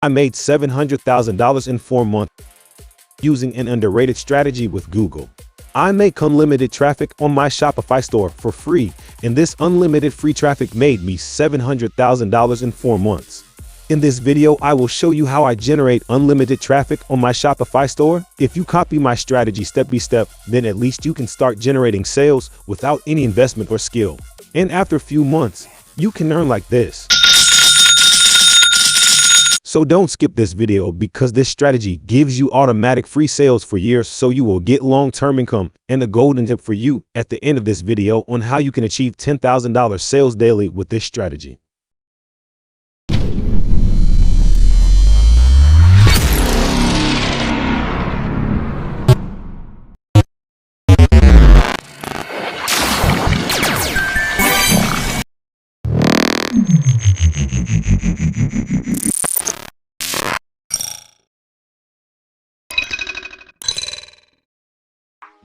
I made $700,000 in 4 months using an underrated strategy with Google. I make unlimited traffic on my Shopify store for free, and this unlimited free traffic made me $700,000 in 4 months. In this video, I will show you how I generate unlimited traffic on my Shopify store. If you copy my strategy step by step, then at least you can start generating sales without any investment or skill. And after a few months, you can earn like this. So don't skip this video because this strategy gives you automatic free sales for years so you will get long-term income. And a golden tip for you at the end of this video on how you can achieve $10,000 sales daily with this strategy.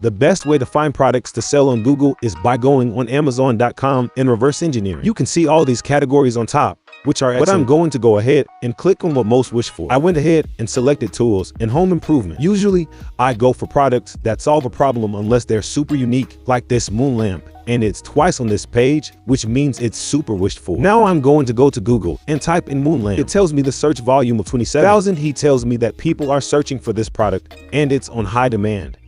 The best way to find products to sell on Google is by going on Amazon.com and reverse engineering. You can see all these categories on top, which are excellent. But I'm going to go ahead and click on what most wish for. I went ahead and selected tools and home improvement. Usually, I go for products that solve a problem unless they're super unique, like this moon lamp. And it's twice on this page, which means it's super wished for. Now I'm going to go to Google and type in moon lamp. It tells me the search volume of 27,000. He tells me that people are searching for this product and it's on high demand.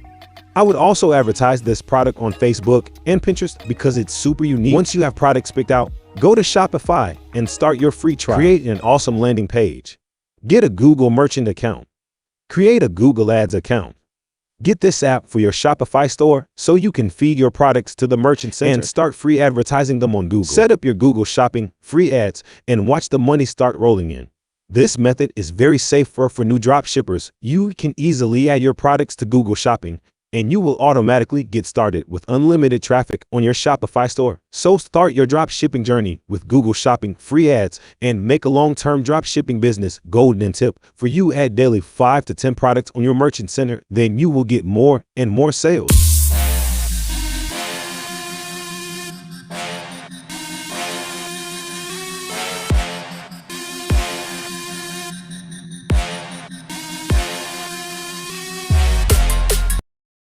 I would also advertise this product on Facebook and Pinterest because it's super unique. Once you have products picked out, go to Shopify and start your free trial. Create an awesome landing page. Get a Google Merchant account. Create a Google Ads account. Get this app for your Shopify store so you can feed your products to the merchant center and start free advertising them on Google. Set up your Google Shopping free ads and watch the money start rolling in. This method is very safe for new drop shippers. You can easily add your products to Google Shopping and you will automatically get started with unlimited traffic on your Shopify store. So start your drop shipping journey with Google Shopping free ads and make a long-term drop shipping business. Golden tip for you: add daily 5 to 10 products on your merchant center, then you will get more and more sales.